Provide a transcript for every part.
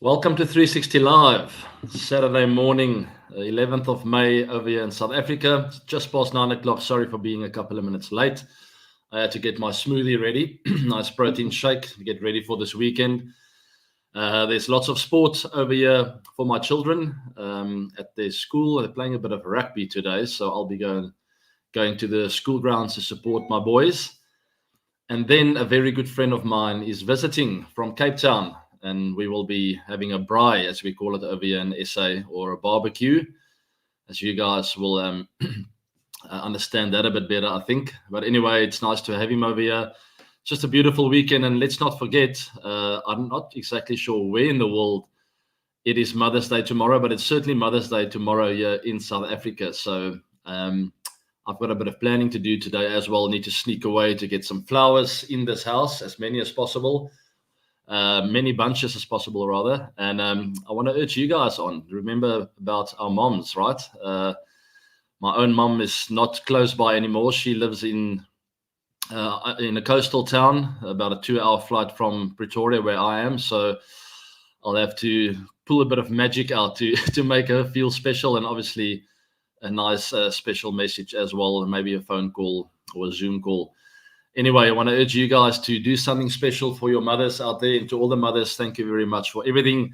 Welcome to 360 Live, Saturday morning, 11th of May over here in South Africa. It's just past 9 o'clock. Sorry for being a couple of minutes late. I had to get my smoothie ready, nice protein shake to get ready for this weekend. There's lots of sport over here for my children at their school. They're playing a bit of rugby today, so I'll be going to the school grounds to support my boys. And then a very good friend of mine is visiting from Cape Town, and we will be having a braai, as we call it over here in SA, or a barbecue, as you guys will understand that a bit better, I think. But anyway, it's nice to have him over here. Just a beautiful weekend, and let's not forget, I'm not exactly sure where in the world it is Mother's Day tomorrow, but it's certainly Mother's Day tomorrow here in South Africa. So I've got a bit of planning to do today as well. Need to sneak away to get some flowers in this house, as many as possible. Many bunches as possible, rather. And I want to urge you guys on. Remember about our moms, right? My own mom is not close by anymore. She lives in a coastal town, about a 2-hour flight from Pretoria, where I am. So I'll have to pull a bit of magic out to make her feel special, and obviously a nice special message as well, and maybe a phone call or a Zoom call. Anyway, I want to urge you guys to do something special for your mothers out there. And to all the mothers, thank you very much for everything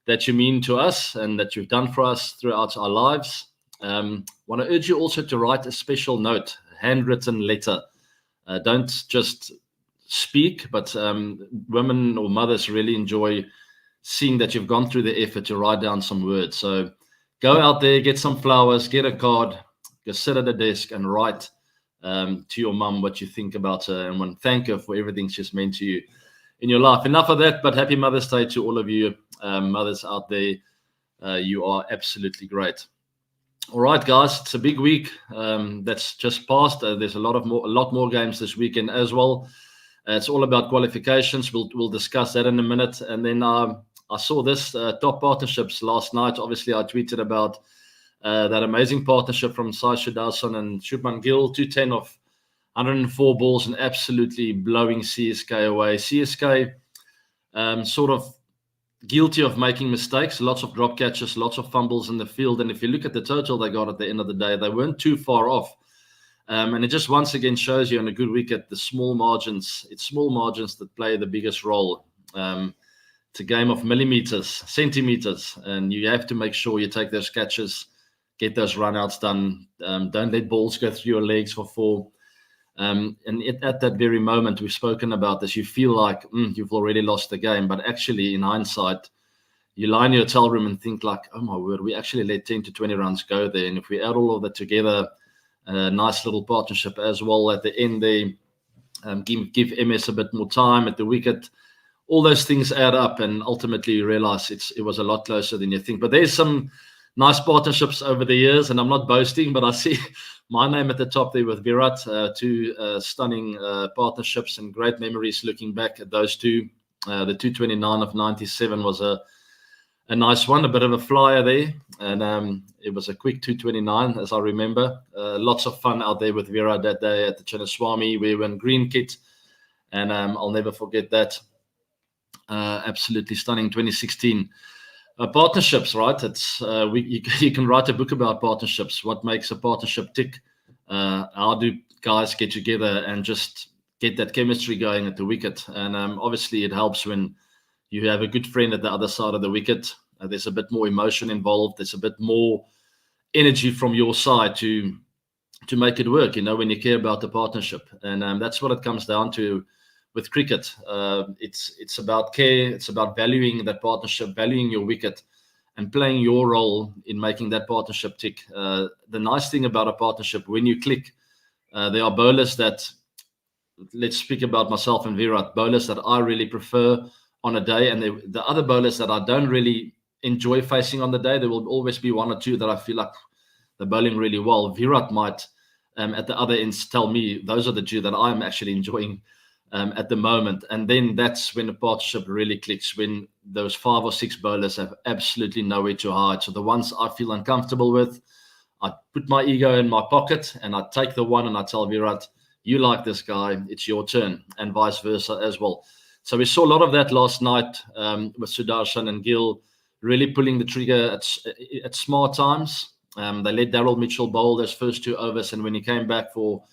that you mean to us and that you've done for us throughout our lives. Want to urge you also to write a special note, a handwritten letter. Don't just speak, but women or mothers really enjoy seeing that you've gone through the effort to write down some words. So go out there, get some flowers, get a card, go sit at the desk and write to your mum what you think about her, and want to thank her for everything she's meant to you in your life. Enough of that, but happy Mother's Day to all of you mothers out there. You are absolutely great. All right, guys, it's a big week that's just passed. There's a lot more games this weekend as well. It's all about qualifications. We'll discuss that in a minute. And then I saw this top partnerships last night. Obviously, I tweeted about that amazing partnership from Sai Shudasan and Shubman Gill, 210 of 104 balls and absolutely blowing CSK away. CSK sort of guilty of making mistakes, lots of drop catches, lots of fumbles in the field. And if you look at the total they got at the end of the day, they weren't too far off. And it just once again shows you on a good week at the small margins. It's small margins that play the biggest role. It's a game of millimeters, centimeters, and you have to make sure you take those catches, get those runouts done. Don't let balls go through your legs for four. And at that very moment, we've spoken about this, you feel like you've already lost the game. But actually, in hindsight, you lie in your hotel room and think like, oh my word, we actually let 10 to 20 runs go there. And if we add all of that together, a nice little partnership as well at the end, they give MS a bit more time at the wicket. All those things add up, and ultimately you realize it was a lot closer than you think. But there's some nice partnerships over the years, and I'm not boasting, but I see my name at the top there with Virat. Two stunning partnerships and great memories looking back at those two. The 229 of 97 was a nice one, a bit of a flyer there, and it was a quick 229, as I remember. Lots of fun out there with Virat that day at the Chinnaswamy. We were in green kit, and I'll never forget that. Absolutely stunning 2016. Partnerships, right? It's you can write a book about partnerships. What makes a partnership tick? How do guys get together and just get that chemistry going at the wicket? And obviously, it helps when you have a good friend at the other side of the wicket. There's a bit more emotion involved. There's a bit more energy from your side to make it work. You know, when you care about the partnership, and that's what it comes down to. With cricket, it's about care. It's about valuing that partnership, valuing your wicket, and playing your role in making that partnership tick. The nice thing about a partnership, when you click, there are bowlers that, let's speak about myself and Virat, bowlers that I really prefer on a day, and the other bowlers that I don't really enjoy facing on the day. There will always be one or two that I feel like they're bowling really well. Virat might, at the other ends, tell me those are the two that I'm actually enjoying at the moment. And then that's when the partnership really clicks, when those 5 or 6 bowlers have absolutely nowhere to hide. So the ones I feel uncomfortable with, I put my ego in my pocket and I take the one and I tell Virat, you like this guy, it's your turn, and vice versa as well. So we saw a lot of that last night with Sudarshan and Gill really pulling the trigger at smart times. They let Daryl Mitchell bowl those first 2 overs, and when he came back for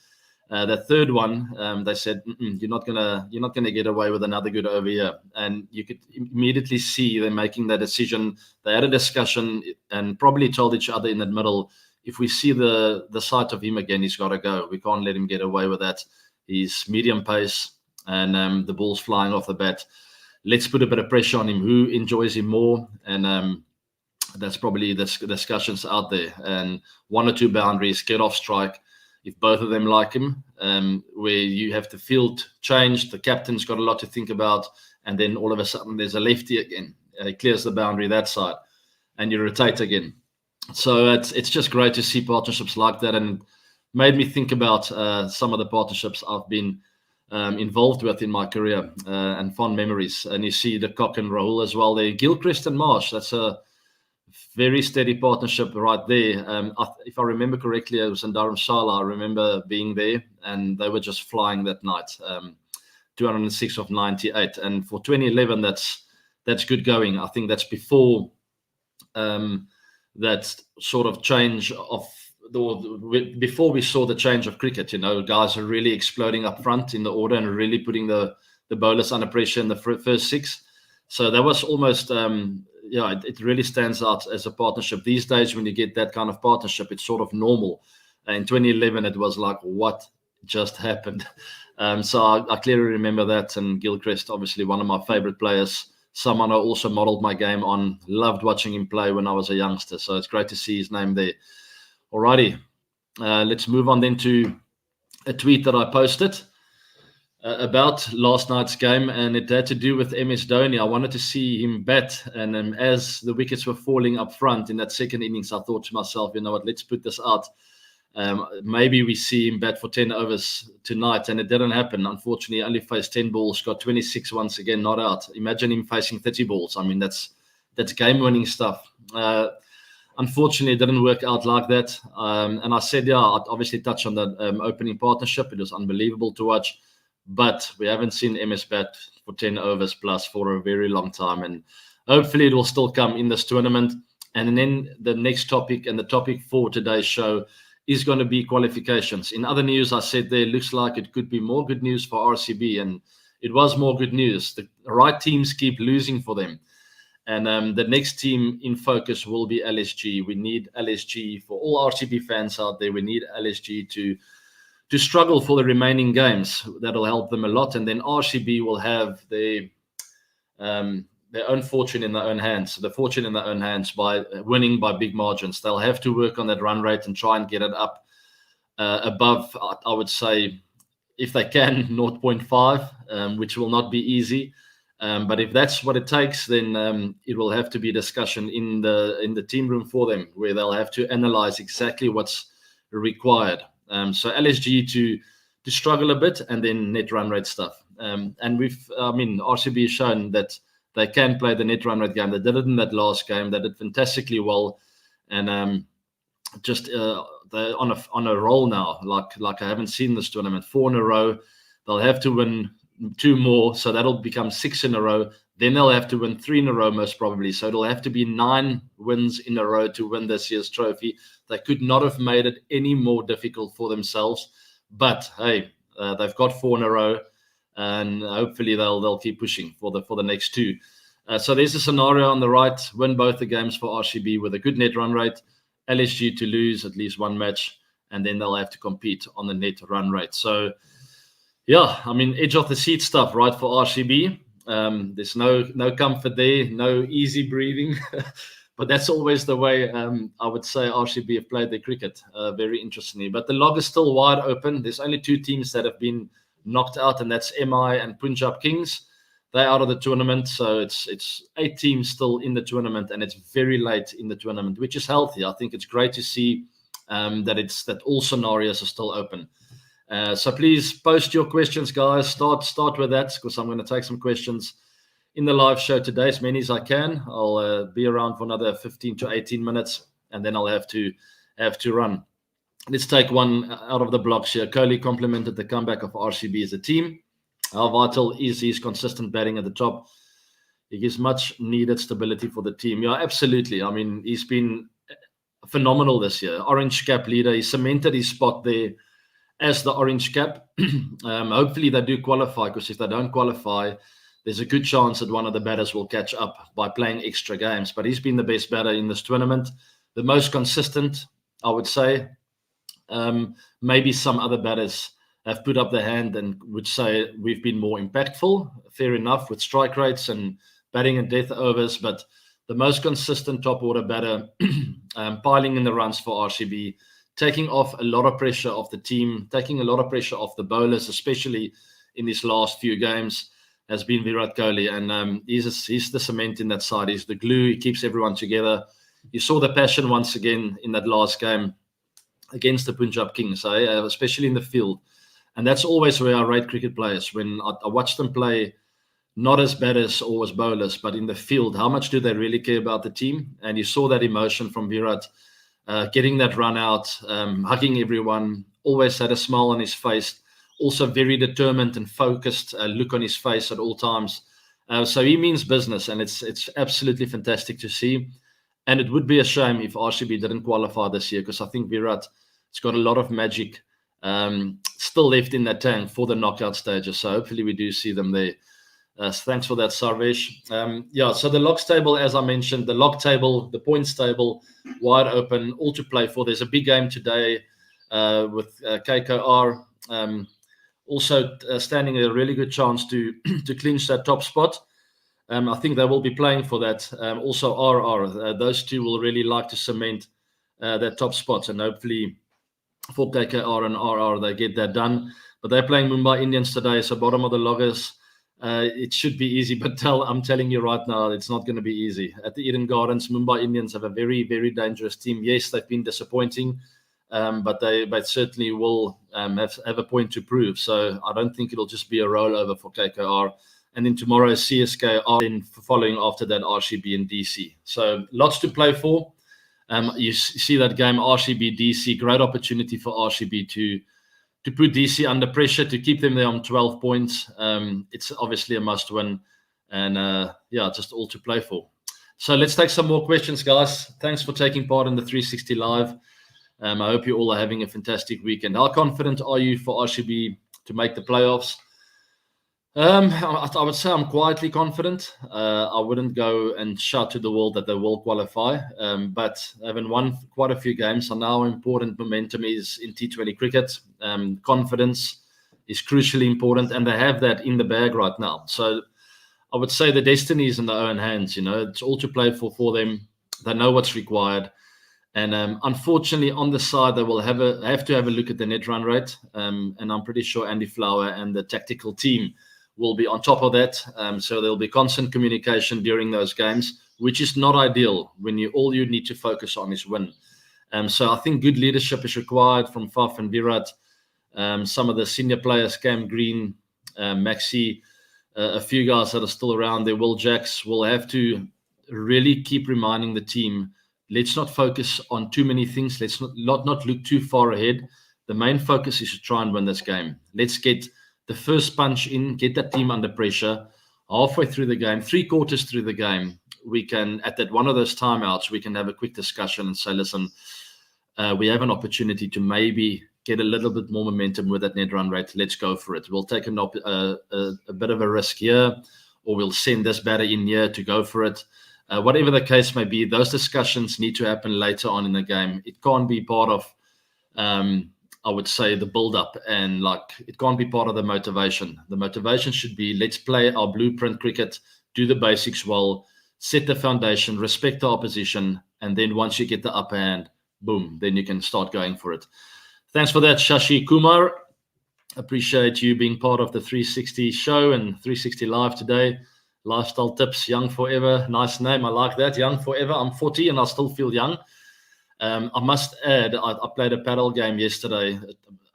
the third one, they said, "You're not gonna get away with another good over here." And you could immediately see them making that decision. They had a discussion and probably told each other in the middle, if we see the sight of him again, he's got to go. We can't let him get away with that. He's medium pace, and the ball's flying off the bat. Let's put a bit of pressure on him. Who enjoys him more? And that's probably the discussions out there. And 1 or 2 boundaries, get off strike. If both of them like him, where you have the field changed, the captain's got a lot to think about, and then all of a sudden there's a lefty again. He clears the boundary that side, and you rotate again. So it's just great to see partnerships like that, and made me think about some of the partnerships I've been involved with in my career, and fond memories. And you see the Cock and Rahul as well there. Gilchrist and Marsh, that's a very steady partnership right there. If I remember correctly, it was in Dharamshala. I remember being there, and they were just flying that night. 206 of 98, and for 2011, that's good going. I think that's before that sort of change of before we saw the change of cricket. Guys are really exploding up front in the order and really putting the bowlers under pressure in the first 6. So that was almost, it really stands out as a partnership. These days, when you get that kind of partnership, it's sort of normal. In 2011, it was like, what just happened? So I clearly remember that. And Gilchrist, obviously one of my favorite players, someone I also modeled my game on, loved watching him play when I was a youngster. So it's great to see his name there. Alrighty, let's move on then to a tweet that I posted about last night's game, and it had to do with MS Dhoni. I wanted to see him bat, and as the wickets were falling up front in that second innings, I thought to myself, you know what, let's put this out. Maybe we see him bat for 10 overs tonight, and it didn't happen. Unfortunately, he only faced 10 balls, got 26 once again, not out. Imagine him facing 30 balls. I mean, that's game-winning stuff. Unfortunately, it didn't work out like that. And I said, I obviously touched on the opening partnership. It was unbelievable to watch. But we haven't seen MS bat for 10 overs plus for a very long time. And hopefully it will still come in this tournament. And then the next topic, and the topic for today's show, is going to be qualifications. In other news, I said there looks like it could be more good news for RCB. And it was more good news. The right teams keep losing for them. And the next team in focus will be LSG. We need LSG for all RCB fans out there. We need LSG to struggle for the remaining games. That'll help them a lot. And then RCB will have their own fortune in their own hands. The fortune in their own hands by winning by big margins. They'll have to work on that run rate and try and get it up above, I would say, if they can, 0.5, which will not be easy. But if that's what it takes, then it will have to be a discussion in the team room for them, where they'll have to analyze exactly what's required. So LSG to struggle a bit, and then net run rate stuff. And RCB has shown that they can play the net run rate game. They did it in that last game. They did fantastically well, and they're on a roll now, like I haven't seen this tournament. 4 in a row. They'll have to win 2 more, so that'll become 6 in a row. Then they'll have to win 3 in a row, most probably. So it'll have to be 9 wins in a row to win this year's trophy. They could not have made it any more difficult for themselves. But hey, they've got 4 in a row, and hopefully they'll keep pushing for the next 2. So there's a scenario on the right: win both the games for RCB with a good net run rate. LSG to lose at least 1 match, and then they'll have to compete on the net run rate. So yeah, I mean, edge of the seat stuff, right, for RCB. There's no comfort there, no easy breathing. But that's always the way, I would say, RCB have played their cricket, very interestingly. But the log is still wide open. There's only 2 teams that have been knocked out, and that's MI and Punjab Kings. They're out of the tournament, so it's 8 teams still in the tournament, and it's very late in the tournament, which is healthy. I think it's great to see that all scenarios are still open. So please post your questions, guys. Start with that, because I'm going to take some questions in the live show today, as many as I can. I'll be around for another 15 to 18 minutes, and then I'll have to run. Let's take one out of the blocks here. Kohli complimented the comeback of RCB as a team. How vital is his consistent batting at the top? He gives much needed stability for the team. Yeah, absolutely. I mean, he's been phenomenal this year. Orange cap leader. He cemented his spot there as the orange cap. Hopefully they do qualify, because if they don't qualify, there's a good chance that one of the batters will catch up by playing extra games. But he's been the best batter in this tournament, the most consistent, I would say. Maybe some other batters have put up their hand and would say we've been more impactful. Fair enough, with strike rates and batting and death overs, but the most consistent top order batter, piling in the runs for RCB, taking off a lot of pressure off the team, taking a lot of pressure off the bowlers, especially in these last few games, has been Virat Kohli. And he's the cement in that side. He's the glue. He keeps everyone together. You saw the passion once again in that last game against the Punjab Kings, especially in the field. And that's always where I rate cricket players. When I watch them play, not as batters or as bowlers, but in the field, how much do they really care about the team? And you saw that emotion from Virat, getting that run out, hugging everyone, always had a smile on his face, also very determined and focused look on his face at all times. So he means business, and it's absolutely fantastic to see. And it would be a shame if RCB didn't qualify this year, because I think Virat has got a lot of magic still left in that tank for the knockout stages. So hopefully we do see them there. Thanks for that, Sarvesh. So the locks table, as I mentioned, the points table, wide open, all to play for. There's a big game today with KKR also standing a really good chance to clinch that top spot. I think they will be playing for that. Also RR, those two will really like to cement that top spot, and hopefully for KKR and RR they get that done. But they're playing Mumbai Indians today, so bottom of the loggers. It should be easy, but I'm telling you right now, it's not going to be easy. At the Eden Gardens, Mumbai Indians have a very, very dangerous team. Yes, they've been disappointing, but they certainly will have a point to prove. So I don't think it'll just be a rollover for KKR. And then tomorrow, CSK are in following after that RCB and DC. So lots to play for. You see that game, RCB, DC, great opportunity for RCB to put DC under pressure, to keep them there on 12 points. It's obviously a must win, and just all to play for. So let's take some more questions, guys. Thanks for taking part in the 360 Live. I hope you all are having a fantastic weekend. How confident are you for RCB to make the playoffs? I would say I'm quietly confident. I wouldn't go and shout to the world that they will qualify, but having won quite a few games, I know how important momentum is in T20 cricket. Confidence is crucially important, and they have that in the bag right now. So I would say the destiny is in their own hands. It's all to play for them. They know what's required. And unfortunately, on the side, they will have to have a look at the net run rate. And I'm pretty sure Andy Flower and the tactical team will be on top of that. So there'll be constant communication during those games, which is not ideal when all you need to focus on is win. So I think good leadership is required from Faf and Virat. Some of the senior players, Cam Green, Maxi, a few guys that are still around there, Will Jacks, will have to really keep reminding the team, let's not focus on too many things. Let's not look too far ahead. The main focus is to try and win this game. Let's get the first punch in, get that team under pressure. Halfway through the game, 3/4 through the game, we can, at that one of those timeouts, we can have a quick discussion and say, listen, we have an opportunity to maybe get a little bit more momentum with that net run rate. Let's go for it. We'll take a bit of a risk here, or we'll send this batter in here to go for it. Whatever the case may be, those discussions need to happen later on in the game. It can't be part of, I would say, the build-up, and it can't be part of the motivation. The motivation should be, let's play our blueprint cricket, do the basics well, set the foundation, respect the opposition, and then once you get the upper hand, boom, then you can start going for it. Thanks for that, Shashi Kumar. Appreciate you being part of the 360 show and 360 Live today. Lifestyle Tips, Young Forever. Nice name. I like that. Young Forever. I'm 40 and I still feel young. I must add, I played a paddle game yesterday,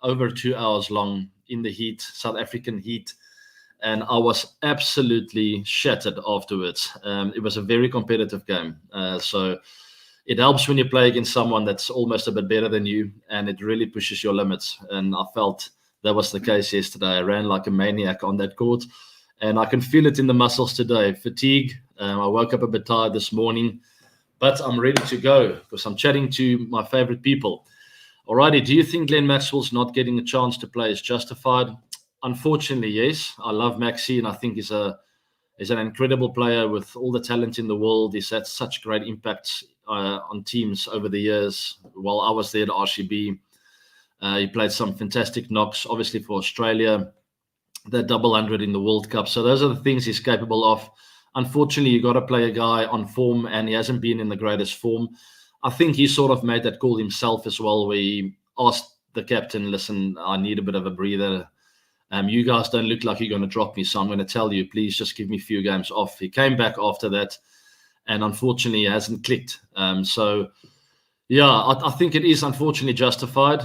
over 2 hours long in the heat, South African heat, and I was absolutely shattered afterwards. It was a very competitive game. So it helps when you play against someone that's almost a bit better than you, and it really pushes your limits. And I felt that was the case yesterday. I ran like a maniac on that court, and I can feel it in the muscles today. Fatigue. I woke up a bit tired this morning, but I'm ready to go because I'm chatting to my favorite people. Alrighty, do you think Glenn Maxwell's not getting a chance to play is justified? Unfortunately, yes. I love Maxi, and I think he's an incredible player with all the talent in the world. He's had such great impacts on teams over the years. While I was there at RCB, he played some fantastic knocks, obviously for Australia, the double 100 in the World Cup. So those are the things he's capable of. Unfortunately, you got to play a guy on form, and he hasn't been in the greatest form. I think he sort of made that call himself as well, where he asked the captain, listen, I need a bit of a breather. You guys don't look like you're going to drop me, so I'm going to tell you, please just give me a few games off. He came back after that, and unfortunately, it hasn't clicked. So, yeah, I think it is unfortunately justified.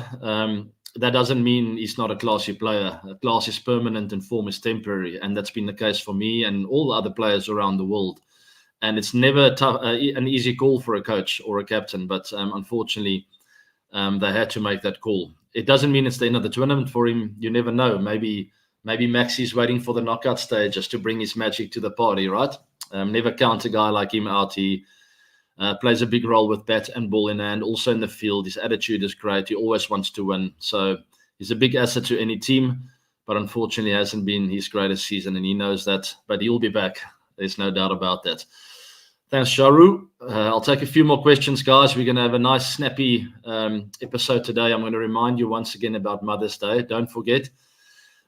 That doesn't mean he's not a classy player. Class is permanent and form is temporary, and that's been the case for me and all the other players around the world. And it's never an easy call for a coach or a captain, but unfortunately, they had to make that call. It doesn't mean it's the end of the tournament for him. You never know. Maybe Maxi's waiting for the knockout stage just to bring his magic to the party, right? Never count a guy like him out. He plays a big role with bat and ball in hand, also in the field. His attitude is great. He always wants to win. So he's a big asset to any team, but unfortunately hasn't been his greatest season, and he knows that. But he'll be back. There's no doubt about that. Thanks, Sharu. I'll take a few more questions, guys. We're going to have a nice, snappy episode today. I'm going to remind you once again about Mother's Day. Don't forget.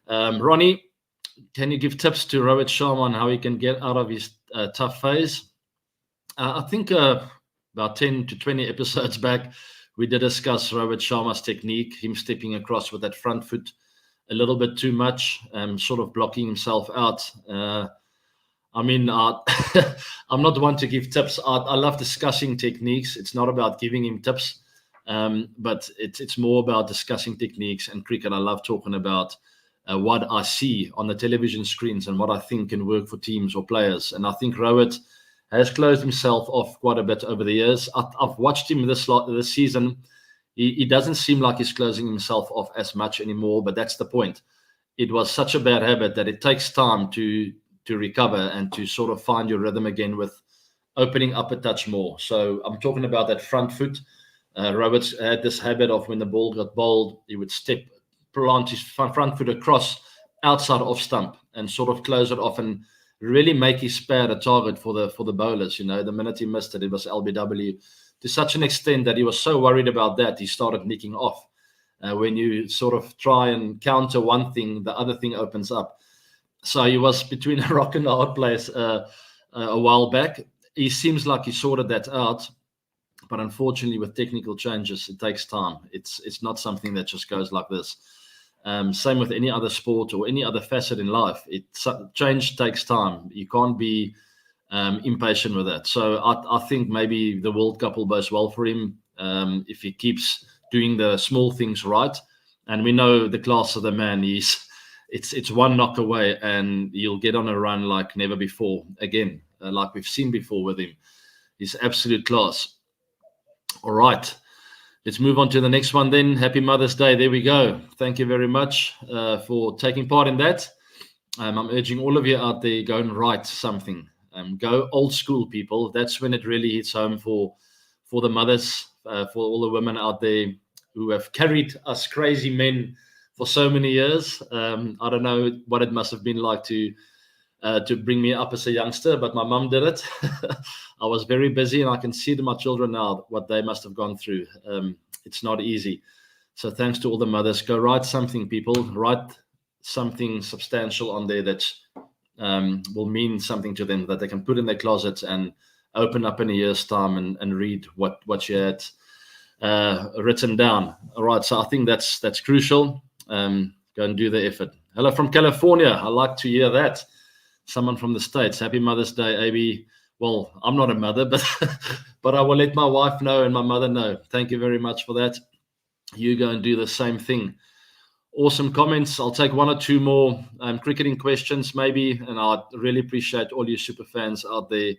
Ronnie, can you give tips to Rohit Sharma on how he can get out of his tough phase? I think about 10 to 20 episodes back, we did discuss Rohit Sharma's technique, him stepping across with that front foot a little bit too much, sort of blocking himself out. I'm not one to give tips. I love discussing techniques. It's not about giving him tips, but it's more about discussing techniques and cricket. I love talking about what I see on the television screens and what I think can work for teams or players. And I think Rohit has closed himself off quite a bit over the years. I've watched him this season. He doesn't seem like he's closing himself off as much anymore, but that's the point. It was such a bad habit that it takes time to recover and to sort of find your rhythm again with opening up a touch more. So I'm talking about that front foot. Roberts had this habit of when the ball got bowled, he would plant his front foot across outside off stump and sort of close it off and really make his pad a target for the bowlers. You know, the minute he missed it, it was LBW to such an extent that he was so worried about that he started nicking off. When you sort of try and counter one thing, the other thing opens up. So he was between a rock and a hard place a while back. He seems like he sorted that out, but unfortunately, with technical changes, it takes time. It's not something that just goes like this. Same with any other sport or any other facet in life. Change takes time. You can't be impatient with that. So I think maybe the World Cup will bode well for him if he keeps doing the small things right. And we know the class of the man. It's one knock away and you'll get on a run like never before again, like we've seen before with him. He's absolute class. All right, let's move on to the next one then. Happy Mother's Day. There we go. Thank you very much for taking part in that. I'm urging all of you out there, go and write something. Go old school, people. That's when it really hits home for the mothers, for all the women out there who have carried us crazy men for so many years. I don't know what it must have been like to bring me up as a youngster, but my mum did it. I was very busy, and I can see to my children now what they must have gone through. It's not easy. So thanks to all the mothers. Go write something, people. Write something substantial on there that will mean something to them, that they can put in their closets and open up in a year's time and read what you had written down. All right, so I think that's crucial. Go and do the effort. Hello from California. I like to hear that. Someone from the States. Happy Mother's Day, AB. Well, I'm not a mother, but I will let my wife know and my mother know. Thank you very much for that. You go and do the same thing. Awesome comments. I'll take one or two more cricketing questions maybe, and I really appreciate all you super fans out there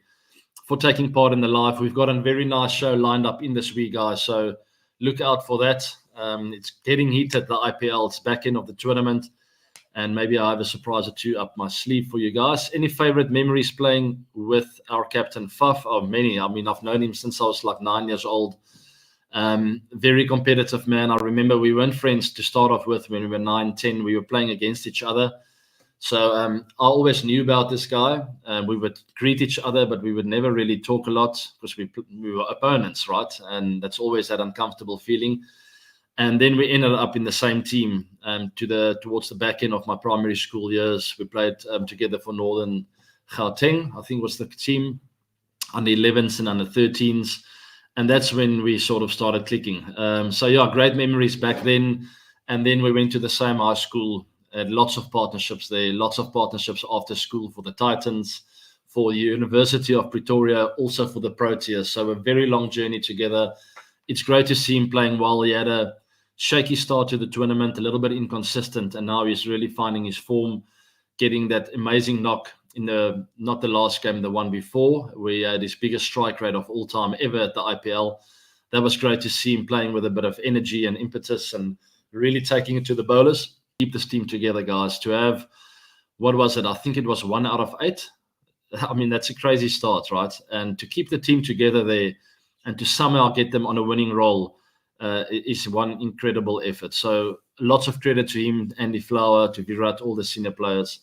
for taking part in the live. We've got a very nice show lined up in this week, guys, so look out for that. It's getting heated, the IPL. It's back end of the tournament, and maybe I have a surprise or two up my sleeve for you guys. Any favorite memories playing with our captain Faf? Oh, many. I mean, I've known him since I was like 9 years old. Very competitive man. I remember we weren't friends to start off with. When we were 9, 10, we were playing against each other. So I always knew about this guy. We would greet each other, but we would never really talk a lot because we were opponents, right? And that's always that uncomfortable feeling. And then we ended up in the same team towards the back end of my primary school years. We played together for Northern Gauteng, I think was the team, under 11s and under 13s. And that's when we sort of started clicking. So yeah, great memories back then. And then we went to the same high school. Had lots of partnerships there, lots of partnerships after school for the Titans, for the University of Pretoria, also for the Proteas. So a very long journey together. It's great to see him playing well. He had a shaky start to the tournament, a little bit inconsistent, and now he's really finding his form, getting that amazing knock in not the last game, the one before, where he had his biggest strike rate of all time ever at the IPL. That was great to see him playing with a bit of energy and impetus and really taking it to the bowlers. Keep this team together, guys. To have, what was it? I think it was 1 out of 8. I mean, that's a crazy start, right? And to keep the team together there and to somehow get them on a winning roll is one incredible effort. So lots of credit to him, Andy Flower, to Virat, all the senior players.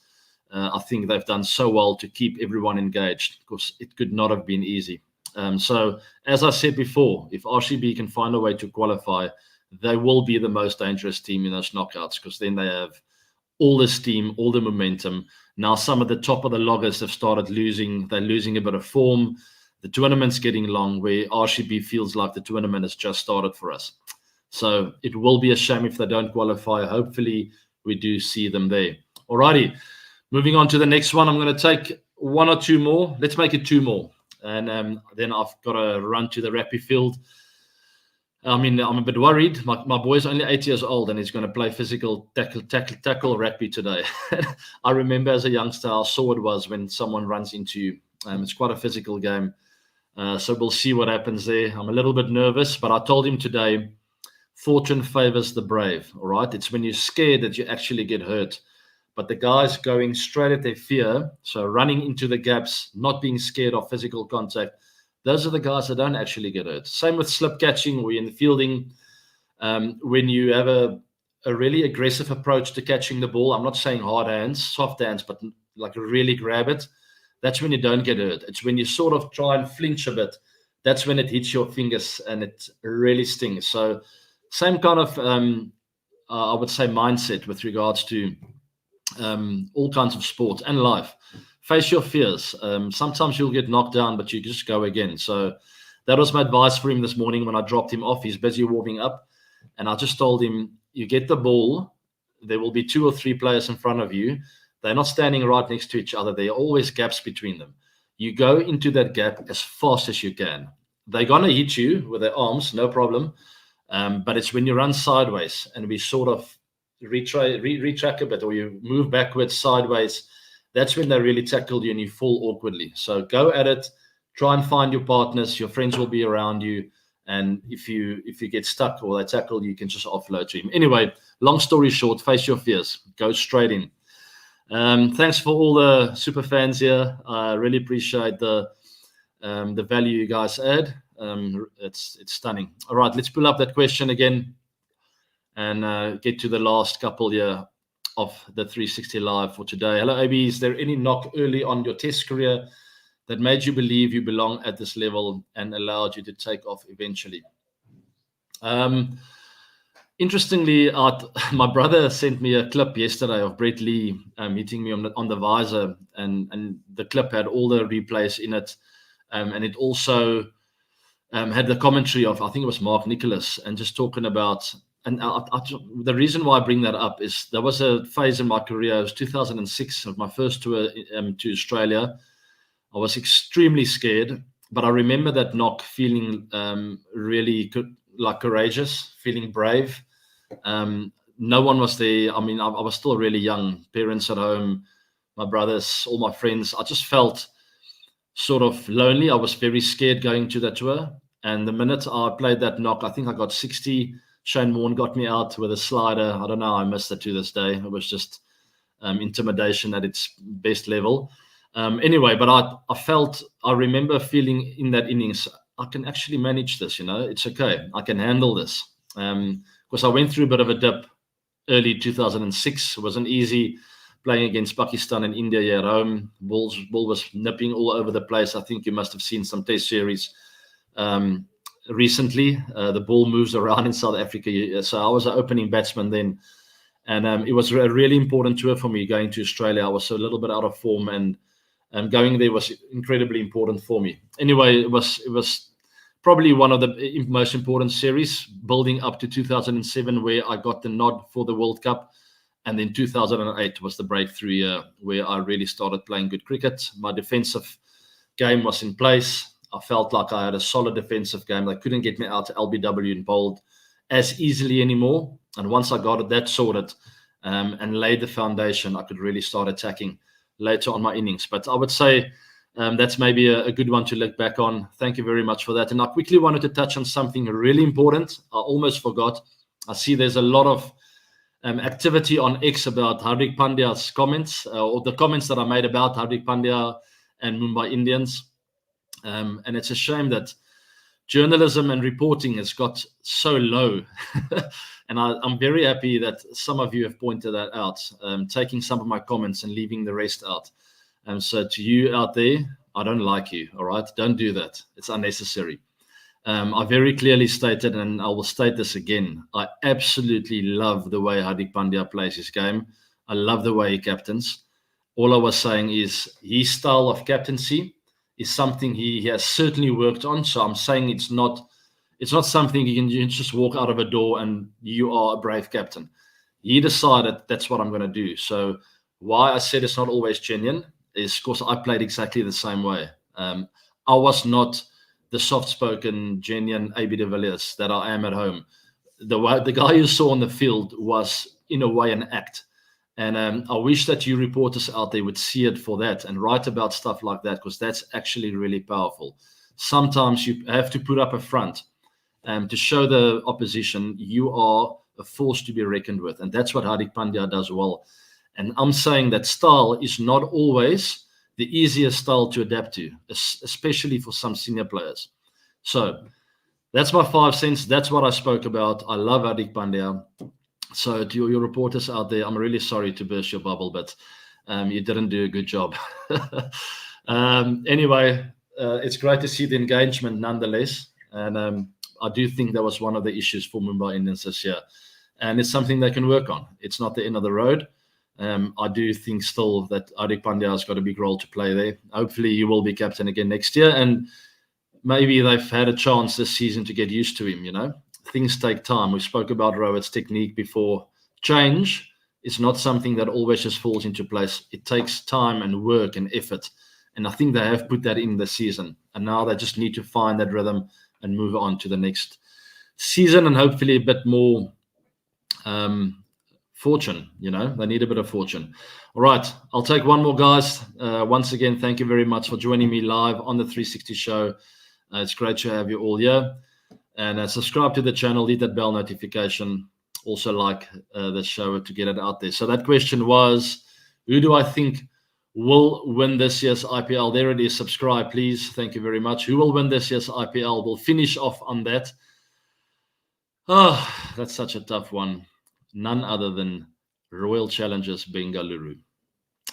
I think they've done so well to keep everyone engaged because it could not have been easy. So as I said before, if RCB can find a way to qualify, they will be the most dangerous team in those knockouts because then they have all the steam, all the momentum. Now some of the top of the loggers have started losing. They're losing a bit of form. The tournament's getting long where RCB feels like the tournament has just started for us. So it will be a shame if they don't qualify. Hopefully we do see them there. Alrighty, moving on to the next one. I'm going to take 1 or 2 more. Let's make it 2 more. And then I've got to run to the Rappy field. I mean, I'm a bit worried. My boy's only 8 years old and he's going to play physical tackle rugby today. I remember as a youngster how sore it was when someone runs into you. It's quite a physical game. So we'll see what happens there. I'm a little bit nervous, but I told him today, fortune favors the brave, all right? It's when you're scared that you actually get hurt. But the guys going straight at their fear, so running into the gaps, not being scared of physical contact, those are the guys that don't actually get hurt. Same with slip catching or in the fielding. When you have a really aggressive approach to catching the ball, I'm not saying hard hands, soft hands, but like really grab it, that's when you don't get hurt. It's when you sort of try and flinch a bit, that's when it hits your fingers and it really stings. So same kind of, I would say, mindset with regards to all kinds of sport and life. Face your fears. Sometimes you'll get knocked down, but you just go again. So that was my advice for him this morning when I dropped him off. He's busy warming up. And I just told him, you get the ball, there will be 2 or 3 players in front of you. They're not standing right next to each other. There are always gaps between them. You go into that gap as fast as you can. They're going to hit you with their arms, no problem. But it's when you run sideways and we sort of retrack a bit or you move backwards, sideways, that's when they really tackle you and you fall awkwardly. So go at it, try and find your partners. Your friends will be around you. And if you get stuck or they tackle, you can just offload to him. Anyway, long story short, face your fears. Go straight in. Thanks for all the super fans here. I really appreciate the value you guys add. It's stunning. All right, let's pull up that question again and get to the last couple here of the 360 Live for today. Hello, AB. Is there any knock early on your test career that made you believe you belong at this level and allowed you to take off eventually? Interestingly, my brother sent me a clip yesterday of Brett Lee hitting me on the visor, and the clip had all the replays in it, and it also had the commentary of, I think it was Mark Nicholas, and just talking about. And the reason why I bring that up is there was a phase in my career. It was 2006, of my first tour to Australia. I was extremely scared, but I remember that knock feeling really good, like courageous, feeling brave. No one was there. I mean, I was still really young, parents at home, my brothers, all my friends. I just felt sort of lonely. I was very scared going to that tour. And the minute I played that knock, I think I got 60. Shane Warne got me out with a slider. I don't know. I missed it to this day. It was just intimidation at its best level. Anyway, but I remember feeling in that innings, I can actually manage this, it's okay. I can handle this. Because I went through a bit of a dip early 2006. It wasn't easy playing against Pakistan and India here at home. Ball was nipping all over the place. I think you must have seen some test series recently. The ball moves around in South Africa. So I was an opening batsman then. And it was a really important tour for me going to Australia. I was a little bit out of form, and going there was incredibly important for me. Anyway, it was probably one of the most important series building up to 2007, where I got the nod for the World Cup. And then 2008 was the breakthrough year where I really started playing good cricket. My defensive game was in place. I felt like I had a solid defensive game. They couldn't get me out to LBW and bowled as easily anymore. And once I got that sorted and laid the foundation, I could really start attacking later on my innings. But I would say that's maybe a good one to look back on. Thank you very much for that. And I quickly wanted to touch on something really important. I almost forgot. I see there's a lot of activity on X about Hardik Pandya's comments, or the comments that I made about Hardik Pandya and Mumbai Indians. And it's a shame that journalism and reporting has got so low. And I'm very happy that some of you have pointed that out, taking some of my comments and leaving the rest out. So to you out there, I don't like you, all right? Don't do that. It's unnecessary. I very clearly stated, and I will state this again, I absolutely love the way Hardik Pandya plays his game. I love the way he captains. All I was saying is his style of captaincy is something he has certainly worked on. So I'm saying it's not something you can just walk out of a door and you are a brave captain. He decided that's what I'm going to do. So why I said it's not always genuine is because I played exactly the same way. I was not the soft-spoken, genuine AB de Villiers that I am at home. The guy you saw on the field was, in a way, an act. And I wish that you reporters out there would see it for that and write about stuff like that, because that's actually really powerful. Sometimes you have to put up a front to show the opposition you are a force to be reckoned with. And that's what Hardik Pandya does well. And I'm saying that style is not always the easiest style to adapt to, especially for some senior players. So that's my 5 cents. That's what I spoke about. I love Hardik Pandya. So to your reporters out there, I'm really sorry to burst your bubble, but you didn't do a good job. Anyway, it's great to see the engagement nonetheless. And I do think that was one of the issues for Mumbai Indians this year. And it's something they can work on. It's not the end of the road. I do think still that Hardik Pandya has got a big role to play there. Hopefully he will be captain again next year. And maybe they've had a chance this season to get used to him, Things take time. We spoke about Rohit's technique before. Change is not something that always just falls into place. It takes time and work and effort. And I think they have put that in this season. And now they just need to find that rhythm and move on to the next season, and hopefully a bit more fortune. They need a bit of fortune. All right, I'll take one more, guys. Once again, thank you very much for joining me live on the 360 show. It's great to have you all here. And subscribe to the channel, hit that bell notification. Also like the show to get it out there. So that question was, who do I think will win this year's IPL? There it is. Subscribe, please. Thank you very much. Who will win this year's IPL? We'll finish off on that. Oh, that's such a tough one. None other than Royal Challengers Bengaluru.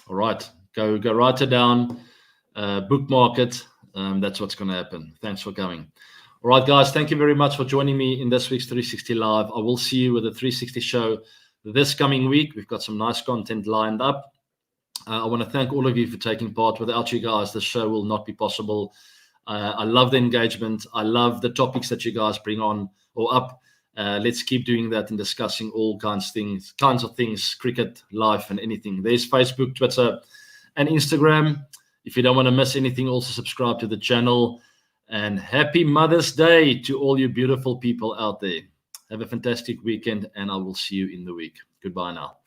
All right, go write it down, bookmark it. That's what's going to happen. Thanks for coming. All right, guys, thank you very much for joining me in this week's 360 Live. I will see you with the 360 show this coming week. We've got some nice content lined up. I want to thank all of you for taking part. Without you guys, the show will not be possible. I love the engagement. I love the topics that you guys bring on or up. Let's keep doing that and discussing all kinds of things, cricket, life, and anything. There's Facebook, Twitter, and Instagram. If you don't want to miss anything, also subscribe to the channel. And happy Mother's Day to all you beautiful people out there. Have a fantastic weekend, and I will see you in the week. Goodbye now.